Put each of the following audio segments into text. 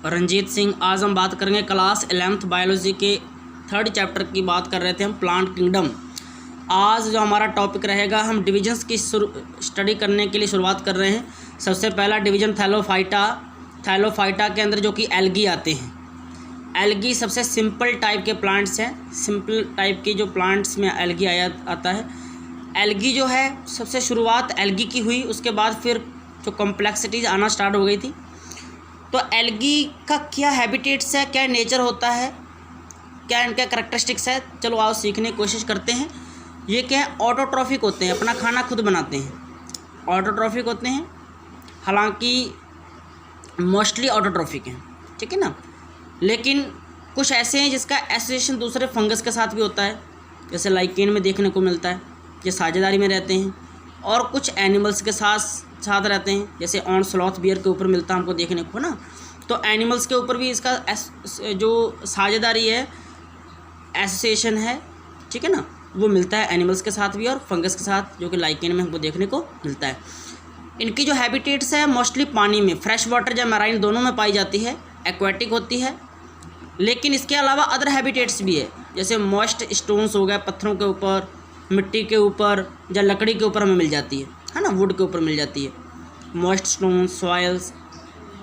रंजीत सिंह। आज हम बात करेंगे क्लास 11th बायोलॉजी के 3rd चैप्टर की बात कर रहे थे हम, प्लांट किंगडम। आज जो हमारा टॉपिक रहेगा, हम डिविजन्स की स्टडी करने के लिए शुरुआत कर रहे हैं। सबसे पहला डिवीजन थैलोफाइटा। थैलोफाइटा के अंदर जो कि एल्गी आते हैं। एल्गी सबसे सिंपल टाइप के प्लांट्स हैं। सिंपल टाइप के जो प्लांट्स में एल्गी आता है। एल्गी जो है सबसे शुरुआत एल्गी की हुई, उसके बाद फिर जो कॉम्प्लेक्सिटीज आना स्टार्ट हो गई थी। तो एल्गी का क्या हैबिटेट्स है, क्या नेचर होता है, क्या इनका करैक्टरिस्टिक्स है, चलो आओ सीखने की कोशिश करते हैं। ये क्या है, ऑटोट्रॉफिक होते हैं, अपना खाना खुद बनाते हैं। ऑटोट्रॉफिक होते हैं, हालांकि मोस्टली ऑटोट्रॉफिक हैं, ठीक है ना। लेकिन कुछ ऐसे हैं जिसका एसोसिएशन दूसरे फंगस के साथ भी होता है, जैसे लाइकेन में देखने को मिलता है, ये साझेदारी में रहते हैं। और कुछ एनिमल्स के साथ रहते हैं, जैसे ऑन स्लॉथ बियर के ऊपर मिलता है हमको देखने को ना। तो एनिमल्स के ऊपर भी इसका जो साझेदारी है, एसोसिएशन है, ठीक है ना, वो मिलता है एनिमल्स के साथ भी और फंगस के साथ, जो कि लाइकेन में हमको देखने को मिलता है। इनकी जो हैबिटेट्स है मोस्टली पानी में, फ्रेश वाटर या मैराइन दोनों में पाई जाती है, एक्वेटिक होती है। लेकिन इसके अलावा अदर हैबिटेट्स भी है, जैसे मॉइस्ट स्टोन्स हो गए, पत्थरों के ऊपर, मिट्टी के ऊपर या लकड़ी के ऊपर हमें मिल जाती है ना, वुड के ऊपर मिल जाती है। Moist stone, soils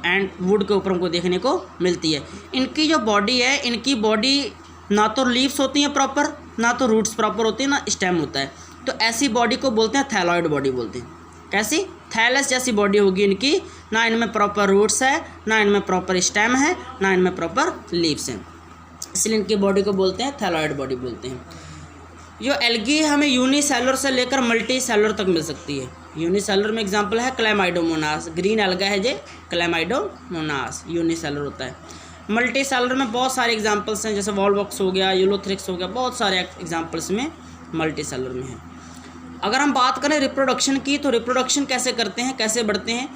and would के ऊपर हमको देखने को मिलती है। इनकी जो बॉडी है, इनकी बॉडी ना तो लीव्स होती हैं प्रॉपर, ना तो रूट्स प्रॉपर होती हैं, ना स्टेम होता है। तो ऐसी बॉडी को बोलते हैं थैलॉइड बॉडी बोलते हैं। कैसी? थैलस जैसी बॉडी होगी इनकी, ना इनमें प्रॉपर रूट्स है, ना इनमें प्रॉपर स्टेम है, ना इनमें प्रॉपर लीव्स हैं, इसलिए इनकी बॉडी को बोलते हैं थैलॉइड बॉडी बोलते हैं। जो एल्गी हमें यूनिसेलुलर से लेकर मल्टी सेलुलर तक मिल सकती है। यूनिसेलुलर में एग्जांपल है क्लैमाइडोमोनास, ग्रीन एल्गा है जे क्लैमाइडोमोनास, यूनिसेलुलर होता है। मल्टी सेलुलर में बहुत सारे एग्जांपल्स हैं, जैसे वॉलवॉक्स हो गया, यूलोथ्रिक्स हो गया, बहुत सारे एग्जांपल्स में मल्टी सेलुलर में है। अगर हम बात करें रिप्रोडक्शन की, तो रिप्रोडक्शन कैसे करते हैं, कैसे बढ़ते हैं,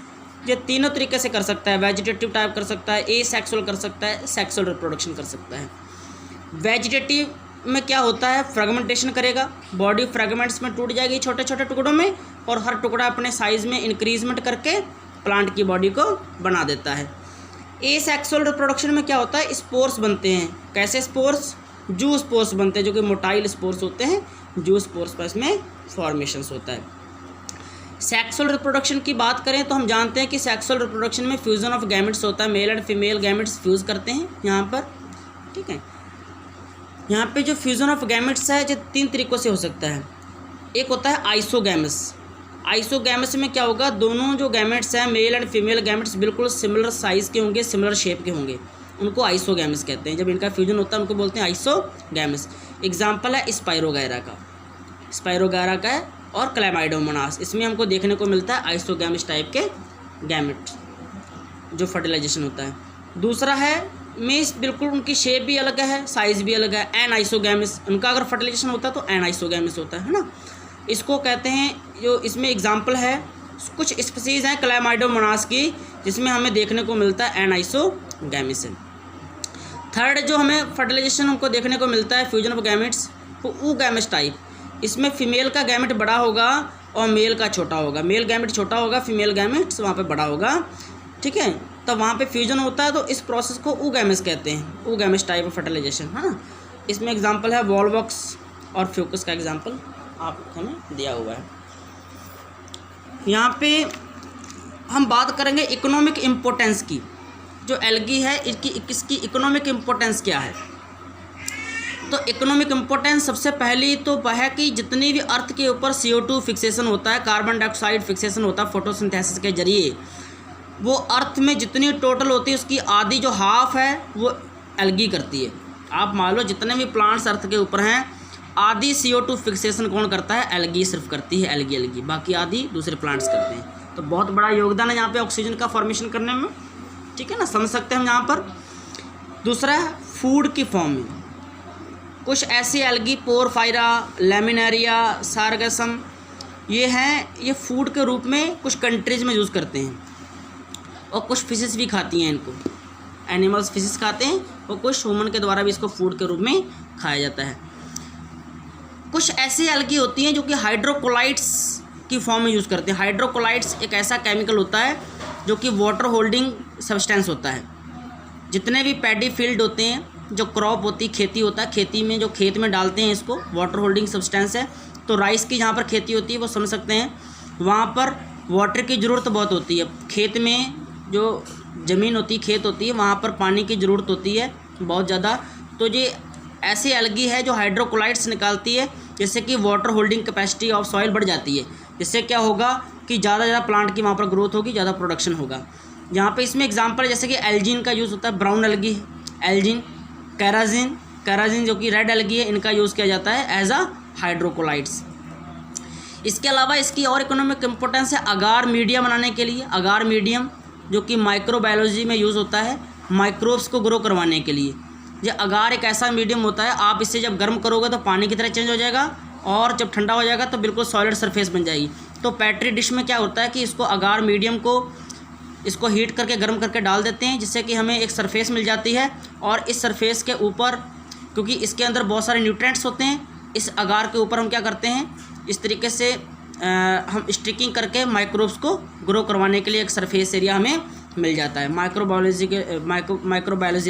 ये तीनों तरीके से कर सकता है। वेजिटेटिव टाइप कर सकता है, एसेक्सुअल कर सकता है, सेक्सुअल रिप्रोडक्शन कर सकता है। वेजिटेटिव में क्या होता है, फ्रेगमेंटेशन करेगा, बॉडी फ्रेगमेंट्स में टूट जाएगी छोटे छोटे टुकड़ों में, और हर टुकड़ा अपने साइज़ में इंक्रीजमेंट करके प्लांट की बॉडी को बना देता है। एसेक्सुअल रिप्रोडक्शन में क्या होता है, स्पोर्स बनते हैं। कैसे स्पोर्स? जू स्पोर्स बनते हैं, जो कि मोटाइल स्पोर्स होते हैं, जू स्पोर्स पर इसमें फॉर्मेशंस होता है। सेक्सुअल रिप्रोडक्शन की बात करें तो हम जानते हैं कि सेक्सुअल रिप्रोडक्शन में फ्यूजन ऑफ गैमेट्स होता है, male and female gametes fuse करते हैं यहाँ पर, ठीक है। यहाँ पे जो फ्यूज़न ऑफ गैमेट्स है, जो 3 तरीक़ों से हो सकता है। एक होता है आइसोगैमस। आइसोगैमस में क्या होगा, दोनों जो गैमेट्स हैं, मेल एंड फीमेल गैमेट्स बिल्कुल सिमिलर साइज़ के होंगे, सिमिलर शेप के होंगे, उनको आइसोगैमस कहते हैं। जब इनका फ्यूजन होता है उनको बोलते हैं आइसोगैमस। एग्जाम्पल है स्पाइरोगैरा का, स्पाइरोगैरा का है, और क्लैमाइडोमोनास, इसमें हमको देखने को मिलता है आइसोगैमस टाइप के गैमेट जो फर्टिलाइजेशन होता है। दूसरा है मीन्स बिल्कुल उनकी शेप भी अलग है, साइज़ भी अलग है, एन आइसोगैमस, उनका अगर फर्टिलाइजेशन होता है तो एन आइसोगैमस होता है ना। इसको कहते हैं, जो इसमें एग्जांपल है, कुछ स्पीसीज़ हैं क्लैमाइडोमोनास की जिसमें हमें देखने को मिलता है एन आइसोगैमस। थर्ड जो हमें फर्टिलाइजेशन हमको देखने को मिलता है फ्यूजन ऑफ गैमेट्स, वो ऊगैमस टाइप। इसमें फीमेल का गैमेट बड़ा होगा और मेल का छोटा होगा, मेल गैमेट छोटा होगा, फीमेल गैमेट्स वहाँ पे बड़ा होगा, ठीक है। तब वहाँ पे फ्यूजन होता है, तो इस प्रोसेस को ऊगैमस कहते हैं, ऊगैमस टाइप ऑफ फर्टिलाइजेशन, है ना। इसमें एग्जांपल है वॉलवॉक्स और फ्यूकस का एग्जांपल आप हमें दिया हुआ है। यहाँ पे हम बात करेंगे इकोनॉमिक इम्पोर्टेंस की। जो एल्गी है इसकी इकोनॉमिक इम्पोर्टेंस क्या है, तो इकोनॉमिक इम्पोर्टेंस सबसे पहली तो वह है कि जितनी भी अर्थ के ऊपर CO2 फिक्सेशन होता है, कार्बन डाइऑक्साइड फिक्सेशन होता है फोटोसिंथेसिस के जरिए, वो अर्थ में जितनी टोटल होती है उसकी आधी जो हाफ है वो एल्गी करती है। आप मान लो जितने भी प्लांट्स अर्थ के ऊपर हैं, आधी CO2 फिक्सेशन कौन करता है, एल्गी सिर्फ करती है, एल्गी, बाकी आधी दूसरे प्लांट्स करते हैं। तो बहुत बड़ा योगदान है यहाँ पे ऑक्सीजन का फॉर्मेशन करने में, ठीक है ना, समझ सकते हैं हम यहाँ पर। दूसरा है फूड की फॉर्म में, कुछ ऐसी एल्गी पोरफायरा, लेमिनेरिया, सार्गसम, ये हैं, ये फूड के रूप में कुछ कंट्रीज़ में यूज़ करते हैं, और कुछ फिशेस भी खाती हैं इनको, एनिमल्स फिशेस खाते हैं, और कुछ ह्यूमन के द्वारा भी इसको फूड के रूप में खाया जाता है। कुछ ऐसी एल्गी होती हैं जो कि हाइड्रोकोलाइट्स की फॉर्म में यूज़ करते हैं। हाइड्रोकोलाइट्स एक ऐसा केमिकल होता है जो कि वाटर होल्डिंग सब्सटेंस होता है, जितने भी पैडी फील्ड होते हैं, जो क्रॉप होती खेती होता है, खेती में जो खेत में डालते हैं इसको, वाटर होल्डिंग सब्सटेंस है। तो राइस की जहाँ पर खेती होती है वो समझ सकते हैं, वहाँ पर वाटर की ज़रूरत बहुत होती है। खेत में जो ज़मीन होती है, खेत होती है, वहाँ पर पानी की ज़रूरत होती है बहुत ज़्यादा। तो ये ऐसी एल्गी है जो हाइड्रोकोलाइट्स निकालती है, जिससे कि water holding capacity of soil बढ़ जाती है। जिससे क्या होगा कि ज़्यादा प्लांट की वहाँ पर ग्रोथ होगी, ज़्यादा प्रोडक्शन होगा। यहाँ पे इसमें एग्जांपल जैसे कि एल्जिन का यूज़ होता है, ब्राउन एल्गी, एल्जिन, कैराजिन जो कि रेड एल्गी है, इनका यूज़ किया जाता है एज अ हाइड्रोकोलाइट्स। इसके अलावा इसकी और इकोनॉमिक इम्पोर्टेंस है अगार मीडियम बनाने के लिए। अगार मीडियम जो कि माइक्रोबायोलॉजी में यूज़ होता है माइक्रोब्स को ग्रो करवाने के लिए। ये अगार एक ऐसा मीडियम होता है, आप इसे जब गर्म करोगे तो पानी की तरह चेंज हो जाएगा, और जब ठंडा हो जाएगा तो बिल्कुल सॉलिड सरफेस बन जाएगी। तो पेट्री डिश में क्या होता है कि इसको अगार मीडियम को इसको हीट करके गर्म करके डाल देते हैं, जिससे कि हमें एक सरफेस मिल जाती है। और इस सरफेस के ऊपर, क्योंकि इसके अंदर बहुत सारे न्यूट्रिएंट्स होते हैं, इस अगार के ऊपर हम क्या करते हैं, इस तरीके से हम स्टिकिंग करके माइक्रोब्स को ग्रो करवाने के लिए एक सरफेस एरिया हमें मिल जाता है। माइक्रोबायोलॉजी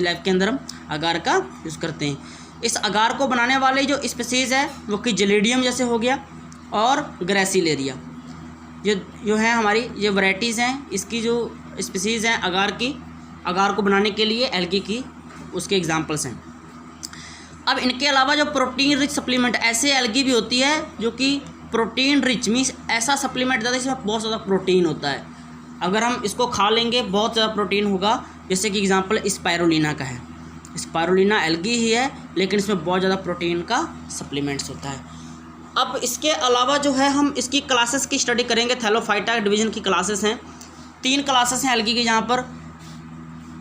लैब के अंदर हम अगार का यूज़ करते हैं। इस अगार को बनाने वाले जो स्पीसीज़ है वो कि जेलेडियम जैसे हो गया और ग्रेसिलेरिया, ये जो है हमारी ये वैरायटीज़ हैं। इसकी जो स्पीसीज़ हैं अगार की, अगार को बनाने के लिए एल्गी की, उसके एग्जांपल्स हैं। अब इनके अलावा जो प्रोटीन रिच सप्लीमेंट, ऐसे एल्गी भी होती है जो कि प्रोटीन रिच मीन्स ऐसा सप्लीमेंट देता है जिसमें बहुत ज़्यादा प्रोटीन होता है। अगर हम इसको खा लेंगे बहुत ज़्यादा प्रोटीन होगा। जैसे कि एग्जांपल स्पायरुलिना का है, स्पायरुलिना एल्गी ही है लेकिन इसमें बहुत ज़्यादा प्रोटीन का सप्लीमेंट्स होता है। अब इसके अलावा जो है हम इसकी क्लासेस की स्टडी करेंगे। थैलोफाइटा डिवीज़न की क्लासेस हैं, 3 क्लासेस हैं एल्गी की, जहाँ पर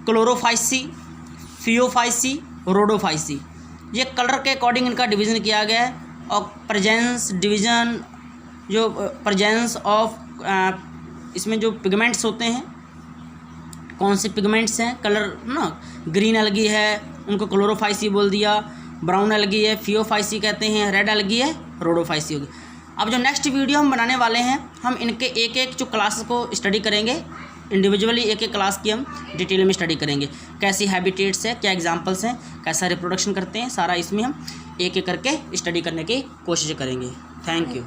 क्लोरोफाइसी, फियोफाइसी, रोडोफाइसी। ये कलर के अकॉर्डिंग इनका डिवीज़न किया गया है। और प्रेजेंस डिवीज़न, जो प्रेजेंस ऑफ इसमें जो पिगमेंट्स होते हैं, कौन से पिगमेंट्स हैं, कलर ना, ग्रीन एल्गी है उनको क्लोरोफाइसी बोल दिया, ब्राउन एल्गी है फियोफाइसी कहते हैं, रेड एल्गी है रोडोफाइसी होगी। अब जो नेक्स्ट वीडियो हम बनाने वाले हैं, हम इनके एक एक जो क्लास को स्टडी करेंगे, इंडिविजुअली एक एक क्लास की हम डिटेल में स्टडी करेंगे। कैसी हैबिटेट्स है, क्या एग्जांपल्स हैं, कैसा रिप्रोडक्शन करते हैं, सारा इसमें हम एक एक करके स्टडी करने की कोशिश करेंगे। Thank you.